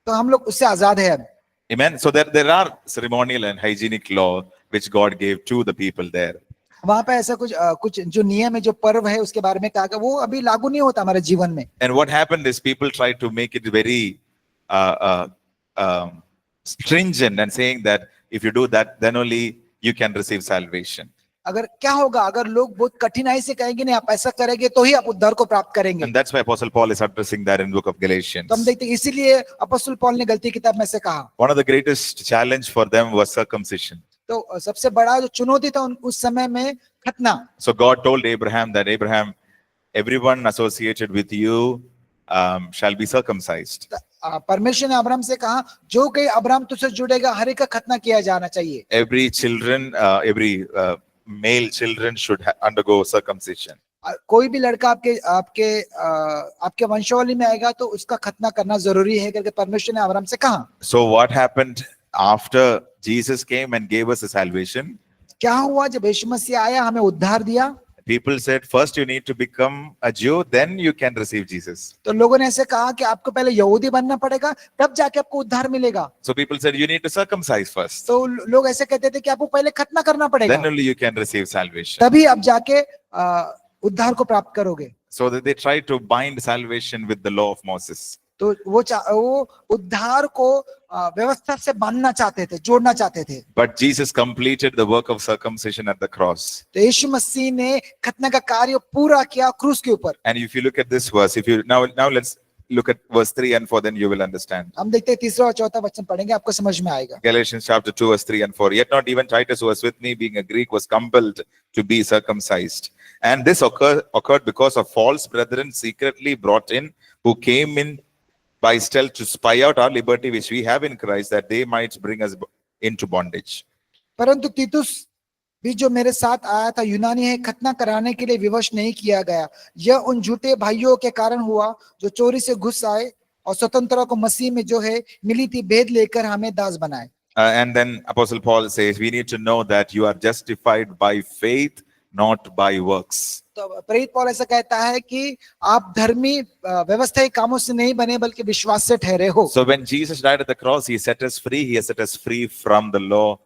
Speaker 2: तो हम लोग उससे आजाद है अब.
Speaker 1: Amen. So there are ceremonial and hygienic law which God gave to the people there.
Speaker 2: वहां पे ऐसा कुछ जो नियम है, जो पर्व है, उसके बारे में कहा कि वो अभी लागू नहीं होता हमारे जीवन में.
Speaker 1: And what happened is people tried to make it very stringent and saying that if you do that, then only you can receive salvation.
Speaker 2: अगर क्या होगा, अगर लोग बहुत कठिनाई से कहेंगे नहीं आप ऐसा करेंगे तो ही आप उद्धार को प्राप्त करेंगे.
Speaker 1: And that's why Apostle Paul is addressing that in the book of Galatians.
Speaker 2: तो हम देखते हैं इसीलिए अपोस्तल पौल ने गलती किताब में से कहा.
Speaker 1: One of the greatest challenge for them was circumcision.
Speaker 2: तो सबसे बड़ा जो चुनौती था उस समय में खतना.
Speaker 1: So God told Abraham that Abraham, everyone associated with you shall be circumcised.
Speaker 2: परमेश्वर ने अब्राहम से कहा जो कोई अब्राहम तुझसे जुड़ेगा हर एक का खतना किया जाना चाहिए.
Speaker 1: Every children, every male children should undergo circumcision.
Speaker 2: कोई भी लड़का आपके वंशावली में आएगा तो उसका खतना करना जरूरी है करके परमेश्वर ने अब्राहम से कहा.
Speaker 1: So what happened after Jesus came and gave us the salvation?
Speaker 2: क्या हुआ जब यीशु मसीह आया हमें उद्धार दिया?
Speaker 1: People said first you need to become a Jew, then you can receive Jesus.
Speaker 2: तो लोगों ने ऐसे कहा कि आपको पहले यहूदी बनना पड़ेगा तब जाके आपको उद्धार मिलेगा.
Speaker 1: So people said you need to circumcise first,
Speaker 2: तो लोग ऐसे कहते थे कि आपको पहले खतना करना पड़ेगा
Speaker 1: then only you can receive salvation.
Speaker 2: तभी आप जाके उद्धार को प्राप्त करोगे.
Speaker 1: So that they tried to bind salvation with the law of Moses.
Speaker 2: तो वो उद्धार को व्यवस्था से बांधना चाहते थे, जोड़ना चाहते थे.
Speaker 1: But Jesus completed the work of circumcision at the cross.
Speaker 2: तो यीशु मसीह ने खतना का कार्य पूरा किया क्रूस के ऊपर.
Speaker 1: And if you look at this verse, if you now let's look at verse 3 and 4, then you will understand.
Speaker 2: हम देखते हैं तीसरा और चौथा वचन पढ़ेंगे आपको समझ में आएगा.
Speaker 1: Galatians chapter 2 verse 3 and 4. Yet not even Titus, who was with me, being a Greek, was compelled to be circumcised. And this occurred because of false brethren secretly brought in, who came in by stealth to spy out our liberty which we have in Christ, that they might bring us into bondage.
Speaker 2: परंतु तीतुस भी जो मेरे साथ आया था यूनानी है, खतना कराने के लिए विवश नहीं किया गया. यह उन झूठे भाइयों के कारण हुआ जो चोरी से घुस आए और स्वतंत्रता को मसीह में जो है मिली थी भेद लेकर हमें दास बनाए.
Speaker 1: And then Apostle Paul says we need to know that you are justified by faith not by works.
Speaker 2: तो प्रेरित पौल ऐसा कहता है कि आप धर्मी व्यवस्था के कामों से नहीं बने बल्कि विश्वास से ठहरे हो।
Speaker 1: So when Jesus died at the cross, he set us free. He has set us free from the law,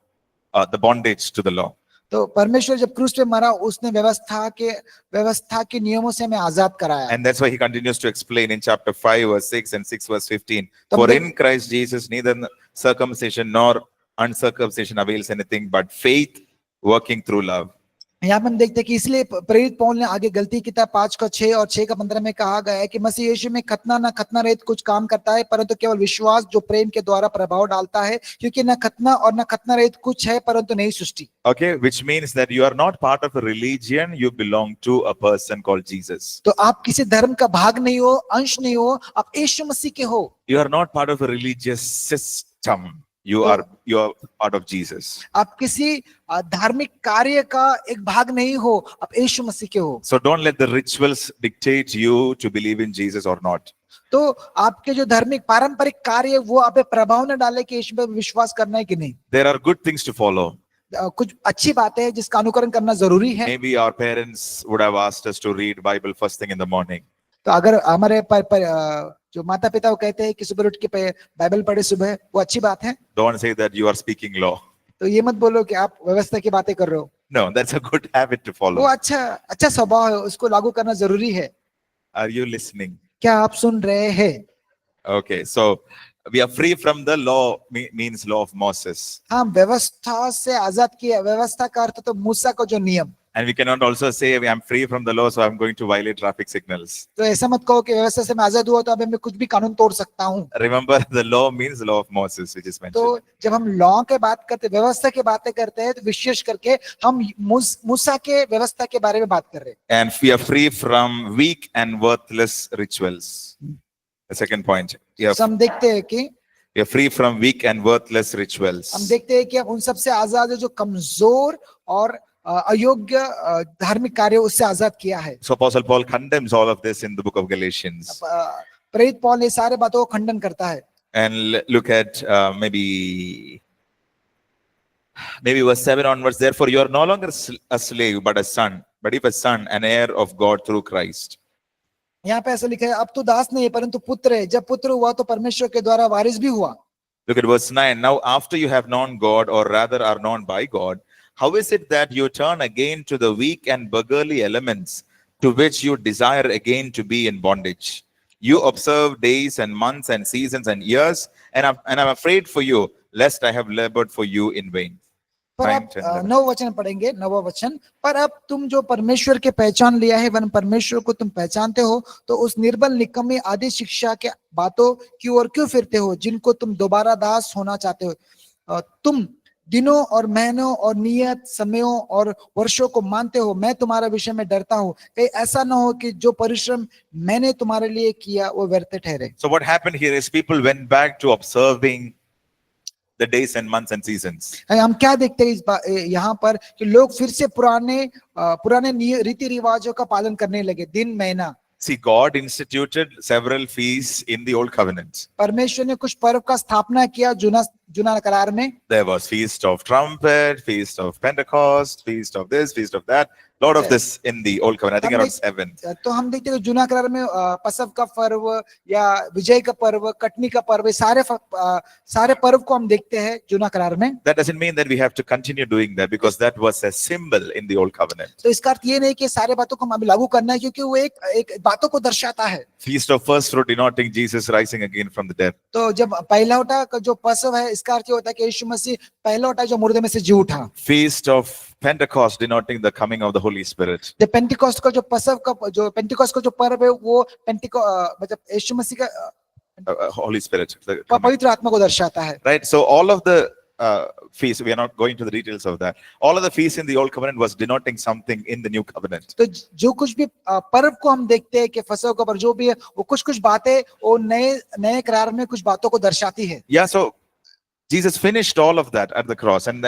Speaker 1: the bondage to the law.
Speaker 2: तो परमेश्वर जब क्रूस पे मरा उसने व्यवस्था के नियमों से हमें आजाद कराया।
Speaker 1: And that's why he continues to explain in chapter 5 verse 6 and 6 verse 15.
Speaker 2: तो
Speaker 1: For
Speaker 2: हम
Speaker 1: in Christ Jesus neither circumcision nor uncircumcision avails anything but faith working through love.
Speaker 2: यहाँ पे हम देखते हैं कि इसलिए प्रेरित पौल ने आगे गलती किताब 5:6 और 6:15 में कहा गया है कि मसीह यीशु में खतना न खतना रहित कुछ काम करता है परंतु केवल विश्वास जो प्रेम के द्वारा प्रभाव डालता है, क्योंकि न खतना और न खतना रहित कुछ है परंतु नई सृष्टि।
Speaker 1: Okay, which means that you are not part of a religion, you belong to a person called Jesus.
Speaker 2: तो आप किसी धर्म का भाग नहीं हो, अंश नहीं हो, आप यीशु मसीह के हो।
Speaker 1: You are not part of a religious system. You are part of Jesus.
Speaker 2: आप किसी धार्मिक कार्य का एक भाग नहीं हो, आप यीशु मसीह के हो।
Speaker 1: So don't let the rituals dictate you to believe in Jesus or not.
Speaker 2: तो आपके जो धार्मिक पारंपरिक कार्य वो आप पे प्रभाव न डाले कि यीशु पे विश्वास करना है कि नहीं।
Speaker 1: There are good things to follow.
Speaker 2: कुछ अच्छी बातें हैं जिसका अनुकरण करना जरूरी है।
Speaker 1: Maybe our parents would have asked us to read Bible first thing in the morning.
Speaker 2: तो अगर हमारे जो माता पिता वो कहते हैं कि सुबह उठ के बाइबल पढ़े सुबह, वो अच्छी बात है।
Speaker 1: Don't say that you are speaking law.
Speaker 2: तो ये मत बोलो कि आप व्यवस्था की बातें कर रहे हो।
Speaker 1: No, that's a good habit to
Speaker 2: वो
Speaker 1: follow.
Speaker 2: अच्छा स्वभाव है, उसको लागू करना जरूरी है।
Speaker 1: Are you listening?
Speaker 2: क्या आप सुन रहे हैं?
Speaker 1: Okay, so we are free from the law means law of Moses.
Speaker 2: हाँ, व्यवस्था से आजाद किया। व्यवस्था का अर्थ तो मूसा का जो नियम।
Speaker 1: And we cannot also say I am free from the law, so I'm going to violate traffic signals.
Speaker 2: तो ऐसा मत कहो कि व्यवस्था से मैं आजाद हुआ तो अब मैं कुछ भी कानून तोड़ सकता हूँ।
Speaker 1: Remember, the law means law of Moses, which is mentioned.
Speaker 2: तो जब हम लॉ के बात करते, व्यवस्था की बातें करते हैं, तो विशेष करके हम मूसा के व्यवस्था के बारे में बात कर रहे हैं।
Speaker 1: And we are free from weak and worthless rituals. The second point.
Speaker 2: हम देखते हैं कि
Speaker 1: We are free from weak and worthless rituals.
Speaker 2: हम देखते हैं कि हम उन सब से आजाद है जो कमजोर और अयोग्य धार्मिक कार्य उससे आजाद किया है।
Speaker 1: So Apostle Paul condemns all of this in the book of Galatians.
Speaker 2: प्रेरित पौल ये सारे बातों को खंडन करता है।
Speaker 1: And look at maybe verse 7 onwards. Therefore you are no longer a slave but a son, but if a son, an heir of God through Christ.
Speaker 2: यहाँ पे ऐसा लिखा है, अब तो दास नहीं है परंतु पुत्र है, जब पुत्र हुआ तो परमेश्वर के द्वारा वारिस भी हुआ।
Speaker 1: Look at verse 9. Now after you have known God, or rather are known by God, how is it that you turn again to the weak and beggarly elements to which you desire again to be in bondage? You observe days and months and seasons and years, and I'm afraid for you, lest I have labored for you in vain.
Speaker 2: पर अब 9 वचन पढ़ेंगे, 9वां वचन। पर अब तुम जो परमेश्वर के पहचान लिया है वन परमेश्वर को तुम पहचानते हो, तो उस निर्बल निकम्मी आदि शिक्षा के बातों की ओर क्यों फिरते हो जिनको तुम दोबारा दास होना चाहते हो? तुम दिनों और महीनों और नियत समयों और वर्षों को मानते हो। मैं तुम्हारे विषय में डरता हूँ, कहीं ऐसा ना हो कि जो परिश्रम मैंने तुम्हारे लिए किया वो व्यर्थ ठहरे।
Speaker 1: So what happened here is people went back to observing the days and months and seasons.
Speaker 2: हम क्या देखते हैं यहाँ पर कि लोग फिर से पुराने रीति रिवाजों का पालन करने लगे, दिन महीना।
Speaker 1: See, God instituted several feasts in the old covenant.
Speaker 2: परमेश्वर ने कुछ पर्व का स्थापना किया जुना करार में।
Speaker 1: There was feast of trumpet, feast of Pentecost, feast of this, feast of that. Lot of this in the old covenant. I think around 7.
Speaker 2: तो हम देखते हैं जुना करार में पसव का पर्व या विजय का पर्व, कटनी का पर्व, सारे पर्व को हम देखते हैं जुना करार में।
Speaker 1: That doesn't mean that we have to continue doing that, because that was a symbol in the old covenant.
Speaker 2: तो इसका अर्थ ये नहीं कि सारे बातों को हम अभी लागू करना है, क्योंकि वो एक बातों को दर्शाता है।
Speaker 1: Feast of first fruit denoting Jesus rising again from the dead.
Speaker 2: तो जब पहला उठा का जो पसव है, इसका अर्थ ये होता है कि यीशु मसीह पहला उठा जो मुर्दे में से जी उठा।
Speaker 1: Feast of Pentecost denoting the coming of the Holy Spirit.
Speaker 2: जब पेंटिकॉस्ट का जो पसव का जो पेंटिकॉस्ट का जो पर्व है वो मतलब यीशु मसीह का
Speaker 1: Holy Spirit.
Speaker 2: पवित्र आत्मा को दर्शाता है।
Speaker 1: Right. So all of the feasts, we are not going to the details of that. All of the feasts in the old covenant was denoting something in the new covenant.
Speaker 2: तो जो कुछ भी पर्व को हम देखते हैं कि फसह का पर्व जो भी है, वो कुछ बातें वो नए करार में कुछ बातों को दर्शाती है।
Speaker 1: Yeah. So Jesus finished all of that at the cross, and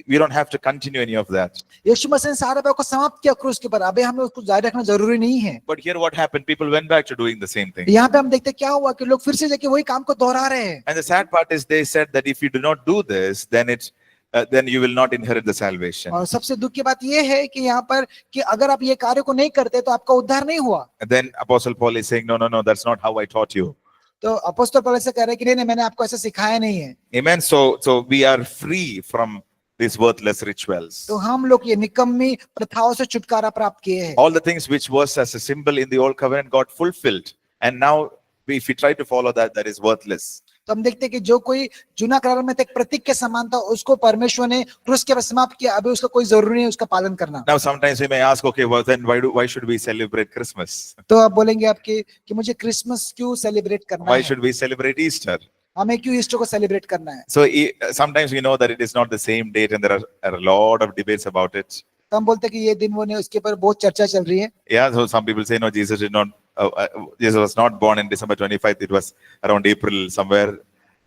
Speaker 1: we don't have to continue any of that.
Speaker 2: यीशु मसीह ने सारे बातों को समाप्त किया क्रूस के ऊपर, अभी हमें उसको जारी रखना जरूरी नहीं है।
Speaker 1: But here what happened? People went back to doing the same thing.
Speaker 2: यहाँ पे हम देखते क्या हुआ कि लोग फिर से जाके वही काम को दोहरा रहे हैं।
Speaker 1: And the sad part is they said that if you do not do this, then then you will not inherit the salvation.
Speaker 2: और सबसे दुख की बात ये है कि यहाँ पर कि अगर आप ये कार्य को नहीं करते तो आपका उद्धार नहीं हुआ।
Speaker 1: And then Apostle Paul is saying, no, that's not how I taught you.
Speaker 2: तो अपोस्तल पौलुस से कह रहे हैं कि नहीं मैंने आपको ऐसा सिखाया नहीं है।
Speaker 1: Amen. So we are free from these worthless rituals.
Speaker 2: तो हम लोग ये निकम्मी प्रथाओं से छुटकारा प्राप्त किए हैं।
Speaker 1: All the things which was as a symbol in the old covenant got fulfilled, and now if we try to follow that, that is worthless.
Speaker 2: तो हम देखते हैं कि जो कोई जुना करार में एक प्रतीक के समान था उसको परमेश्वर ने क्रूस के समाप्त किया, अभी उसका कोई जरूरी नहीं उसका पालन करना।
Speaker 1: Now sometimes we may ask, okay, well then why should we celebrate Christmas?
Speaker 2: तो आप बोलेंगे आपके कि मुझे क्रिसमस क्यों सेलिब्रेट करना
Speaker 1: Why
Speaker 2: है,
Speaker 1: should we celebrate Easter?
Speaker 2: हमें क्यों ईस्टर को सेलिब्रेट करना है।
Speaker 1: So sometimes we know that it is not the same date, and there are a lot of debates about it.
Speaker 2: तो हम बोलते हैं कि ये दिन वो नहीं, उसके ऊपर बहुत चर्चा चल रही है।
Speaker 1: Yeah, so some people say no, Jesus was not born in December 25th. It was around April somewhere.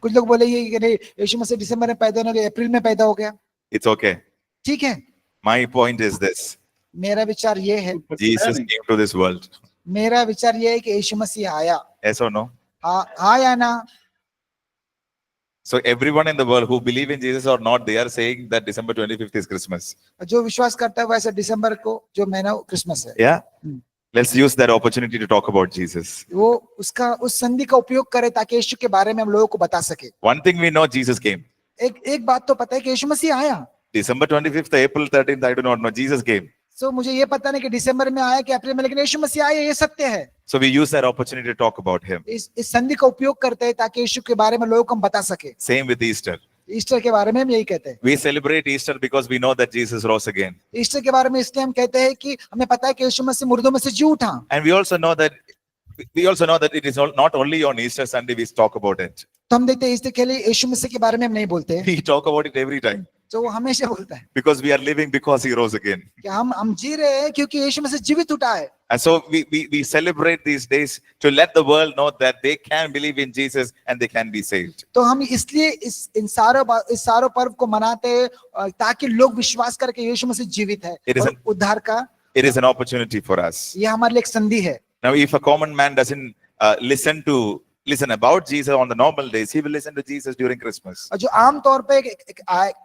Speaker 2: कुछ लोग बोलेंगे कि नहीं यीशु मसीह दिसंबर में पैदा नहीं, अप्रैल में पैदा हो गया।
Speaker 1: It's okay.
Speaker 2: ठीक है,
Speaker 1: My point is this:
Speaker 2: मेरा विचार ये है,
Speaker 1: Jesus came to this world.
Speaker 2: मेरा विचार ये है कि यीशु मसीह आया।
Speaker 1: Yes or no?
Speaker 2: हाँ या ना?
Speaker 1: So everyone in the world who believe in Jesus or not, they are saying that December 25th is Christmas.
Speaker 2: जो विश्वास करता है वैसे दिसंबर को जो महीना क्रिसमस है।
Speaker 1: Yeah. Let's use that opportunity to talk about Jesus.
Speaker 2: वो उसका उस संधि का उपयोग करे ताकि यीशु के बारे में हम लोगों को बता सके।
Speaker 1: One thing we know, Jesus came.
Speaker 2: एक बात तो पता है कि यीशु मसीह आया।
Speaker 1: December 25th, April 13th, I do not know. Jesus came.
Speaker 2: So मुझे ये पता नहीं कि दिसंबर में आया कि अप्रैल में, लेकिन यीशु मसीह आया, ये सत्य है।
Speaker 1: So we use that opportunity to talk about him.
Speaker 2: इस संधि का उपयोग करते हैं ताकि यीशु के बारे में लोगों को हम बता सके।
Speaker 1: Same with Easter.
Speaker 2: ईस्टर के बारे में हम यही कहते हैं।
Speaker 1: We celebrate Easter because we know that Jesus rose again.
Speaker 2: Easter के बारे में इसलिए हम कहते हैं कि हमें पता है कि यीशु मसीह मुर्दों में से जी उठा।
Speaker 1: And we also know that it is not only on Easter Sunday we talk about it.
Speaker 2: तो हम देखते हैं ईस्टर के लिए यीशु मसीह के बारे में हम नहीं बोलते,
Speaker 1: We talk about it every time
Speaker 2: तो वो हमेशा बोलता है
Speaker 1: because we are living because he rose again.
Speaker 2: कि हम जी रहे हैं क्योंकि यीशु मसीह जीवित उठा है।
Speaker 1: And so we celebrate these days to let the world know that they can believe in Jesus and they can be saved.
Speaker 2: तो हम इसलिए इन सारों पर्व को मनाते हैं ताकि लोग विश्वास करें कि यीशु मसीह जीवित है और उद्धार का
Speaker 1: It is an opportunity for us.
Speaker 2: ये हमारे लिए एक संधि है।
Speaker 1: Now, if a common man doesn't listen about Jesus on the normal days, he will listen to Jesus during Christmas.
Speaker 2: और जो आम तौर पे एक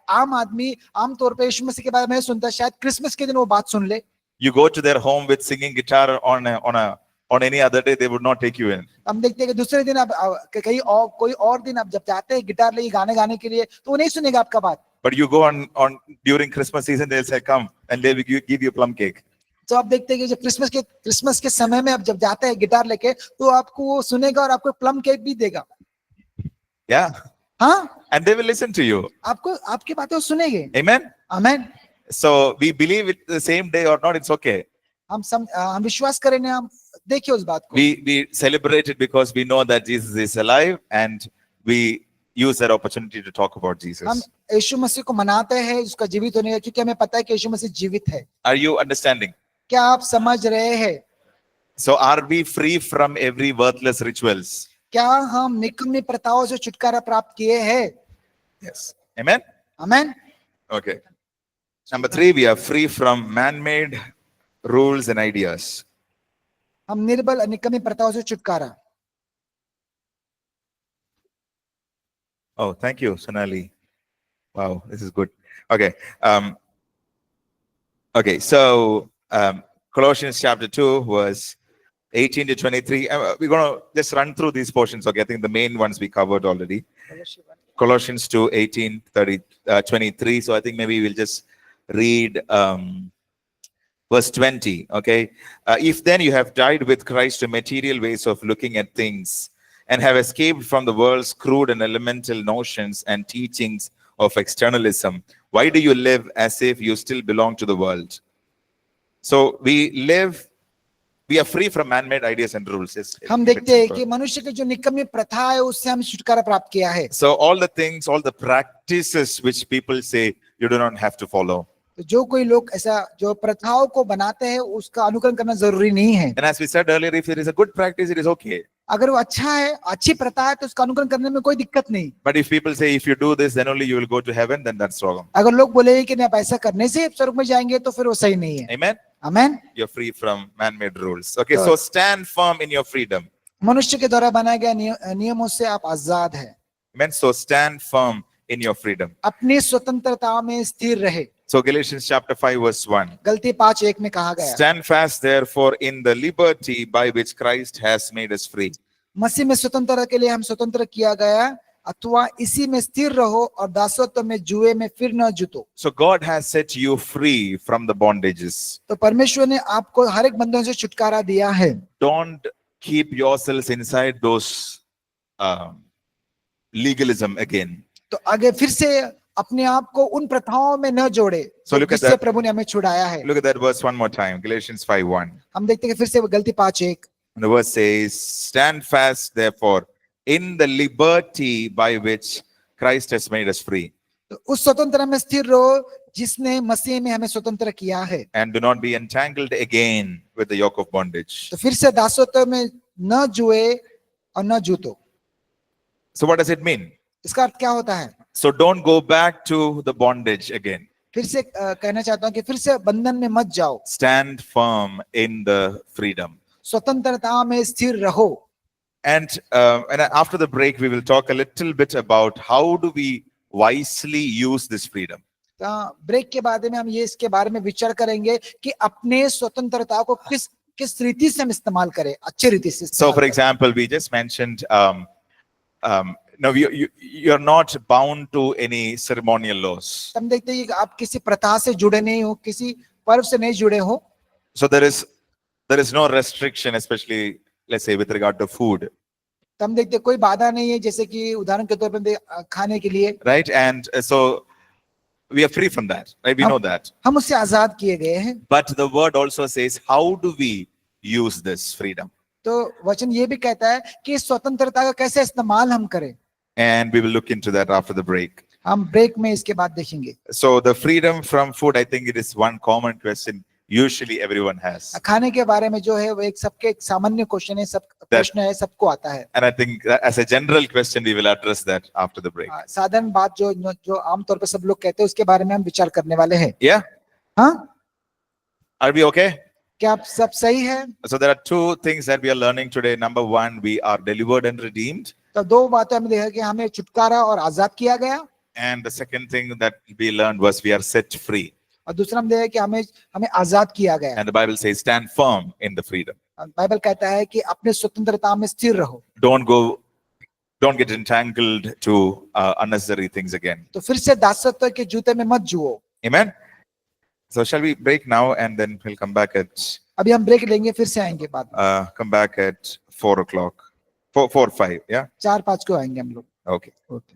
Speaker 2: आम आदमी आम तौर पे यीशु मसीह के बारे में सुनता है, शायद क्रिसमस के दिन वो बात सुन ले।
Speaker 1: You go to their home with singing guitar on any other day, they would not take you in.
Speaker 2: हम देखते हैं कि दूसरे दिन आप कहीं और कोई और दिन आप जब जाते हैं गिटार लेके गाने गाने के लिए तो वो नहीं सुनेगा आपका बात।
Speaker 1: But you go on during Christmas season, they'll say, "Come," and they will give you plum cake.
Speaker 2: तो आप देखते हैं कि जब क्रिसमस के समय में आप जब जाते हैं गिटार लेके तो आपको वो सुनेगा और आपको प्लम केक भी देगा।
Speaker 1: Yeah.
Speaker 2: हाँ,
Speaker 1: And they will listen to you.
Speaker 2: आपको आपकी बातें वो सुनेंगे।
Speaker 1: Amen.
Speaker 2: आमीन।
Speaker 1: So we believe it the same day or not, it's okay.
Speaker 2: हम विश्वास करें ना, हम देखिए उस बात को।
Speaker 1: We celebrate it because we know that Jesus is alive, and we use that opportunity to talk about Jesus.
Speaker 2: हम यीशु मसीह को मनाते हैं उसका जीवित होने का, क्योंकि हमें पता है कि यीशु मसीह जीवित है।
Speaker 1: Are you understanding?
Speaker 2: क्या आप समझ रहे हैं?
Speaker 1: So are we free from every worthless rituals?
Speaker 2: क्या हम निकम्मी प्रथाओं से छुटकारा प्राप्त किए हैं?
Speaker 1: Yes. Amen.
Speaker 2: आमीन।
Speaker 1: Okay. Number 3, we are free from man-made rules and ideas.
Speaker 2: हम निर्बल और निकम्मी प्रथाओं से छुटकारा।
Speaker 1: Oh, thank you, Sonali. Wow, this is good. Okay. So Colossians chapter 2, verse 18 to 23. We're going to just run through these portions. Okay, I think the main ones we covered already. Colossians 2, 18, 23. So I think maybe we'll just read verse 20. Okay. If then you have died with Christ to material ways of looking at things, and have escaped from the world's crude and elemental notions and teachings of externalism, why do you live as if you still belong to the world? So we are free from man-made ideas and rules.
Speaker 2: हम देखते हैं कि मनुष्य के जो निकम्मी प्रथा है उससे हम छुटकारा प्राप्त किया है।
Speaker 1: So all the things, all the practices which people say you do not have to follow.
Speaker 2: तो जो कोई लोग ऐसा जो प्रथाओं को बनाते हैं उसका अनुकरण करना जरूरी नहीं है।
Speaker 1: And as we said earlier, if it is a good practice, it is okay.
Speaker 2: अगर वो अच्छा है, अच्छी प्रथा है तो उसका अनुकरण करने में कोई दिक्कत नहीं।
Speaker 1: But if people say if you do this, then only you will go to heaven, then that's wrong.
Speaker 2: अगर लोग बोले कि आप ऐसा करने से स्वर्ग में जाएंगे तो फिर वो सही नहीं है।
Speaker 1: Amen.
Speaker 2: आमीन।
Speaker 1: You're free from man-made rules. Okay, so stand firm in your freedom.
Speaker 2: मनुष्य के द्वारा बनाए गए नियमों से आप आजाद हैं।
Speaker 1: Amen. So stand firm in your freedom.
Speaker 2: अपनी स्वतंत्रता में स्थिर रहे।
Speaker 1: So Galatians chapter 5 verse 1.
Speaker 2: गलती 5:1 में कहा गया,
Speaker 1: Stand fast therefore in the liberty by which Christ has made us free.
Speaker 2: मसीह में स्वतंत्रता के लिए हम स्वतंत्र किया गया, अथवा इसी में स्थिर रहो और दासत्व में जुए में फिर न जुतो।
Speaker 1: So God has set you free from the bondages.
Speaker 2: तो परमेश्वर ने आपको हर एक बंधन से छुटकारा दिया है।
Speaker 1: Don't keep yourselves inside those legalism again.
Speaker 2: तो आगे फिर से अपने आप को उन प्रथाओं में न जोड़े
Speaker 1: So look at
Speaker 2: जिससे
Speaker 1: that.
Speaker 2: प्रभु ने हमें छुड़ाया है।
Speaker 1: Look at that verse one more time. Galatians 5:1.
Speaker 2: हम देखते हैं कि फिर से गलती 5:1,
Speaker 1: And the verse says, stand fast therefore in the liberty by which Christ has made us free.
Speaker 2: तो उस स्वतंत्रता में स्थिर रहो जिसने मसीह में हमें स्वतंत्र किया है।
Speaker 1: And do not be entangled again with the yoke of bondage.
Speaker 2: तो फिर से दासत्व में न जुए और न जूतो।
Speaker 1: So what does it mean?
Speaker 2: इसका अर्थ क्या होता है?
Speaker 1: So don't go back to the bondage again.
Speaker 2: फिर से कहना चाहता हूं कि फिर से बंधन में मत जाओ,
Speaker 1: Stand firm in the freedom.
Speaker 2: स्वतंत्रता में स्थिर रहो।
Speaker 1: And after the break, we will talk a little bit about how do we wisely use this freedom.
Speaker 2: Break के बाद में हम ये इसके बारे में विचार करेंगे कि अपने स्वतंत्रता को किस रीति से हम इस्तेमाल करें, अच्छी रीति से।
Speaker 1: So, for example, we just mentioned, no, you're not bound to any ceremonial laws.
Speaker 2: हम देखते हैं कि आप किसी प्रथा से जुड़े नहीं हो, किसी पर्व से नहीं जुड़े हो।
Speaker 1: So there is no restriction, especially let's say with regard to food.
Speaker 2: हम देखते हैं कोई बाधा नहीं है, जैसे कि उदाहरण के तौर पर खाने के लिए,
Speaker 1: right? And so we are free from that, right? We know that.
Speaker 2: हम उससे आजाद किए गए हैं।
Speaker 1: But the word also says, how do we use this freedom?
Speaker 2: तो वचन ये भी कहता है कि स्वतंत्रता का कैसे इस्तेमाल हम करें।
Speaker 1: And we will look into that after the break.
Speaker 2: हम ब्रेक में इसके बाद देखेंगे।
Speaker 1: So the freedom from food, I think it is one common question usually everyone has.
Speaker 2: खाने के बारे में जो है वो एक सबके एक सामान्य क्वेश्चन है, सब प्रश्न है, सबको आता है।
Speaker 1: And I think that as a general question, we will address that after the break.
Speaker 2: साधारण बात जो आमतौर पर सब लोग कहते हैं उसके बारे में हम विचार करने वाले हैं।
Speaker 1: Yeah?
Speaker 2: हाँ,
Speaker 1: Are we okay?
Speaker 2: क्या आप सब सही है?
Speaker 1: So there are two things that we are learning today. Number one, we are delivered and redeemed.
Speaker 2: तो दो बातें हमने देखा कि हमें छुटकारा और आजाद किया गया,
Speaker 1: And the second thing that we learned was we are set free.
Speaker 2: और दूसरा हम देखा कि हमें आजाद किया गया।
Speaker 1: And the Bible says, stand firm in the freedom.
Speaker 2: Bible कहता है कि अपने स्वतंत्रता में स्थिर रहो।
Speaker 1: Don't get entangled to unnecessary things again.
Speaker 2: तो फिर से दासत्व के जूते में मत जुओ।
Speaker 1: Amen. So shall we break now and then we'll come back at
Speaker 2: अभी हम ब्रेक लेंगे, फिर से आएंगे बाद में।
Speaker 1: come back at 4 o'clock, 4, 5, yeah?
Speaker 2: 4-5 को आएंगे हम लोग।
Speaker 1: Okay.
Speaker 2: ओके।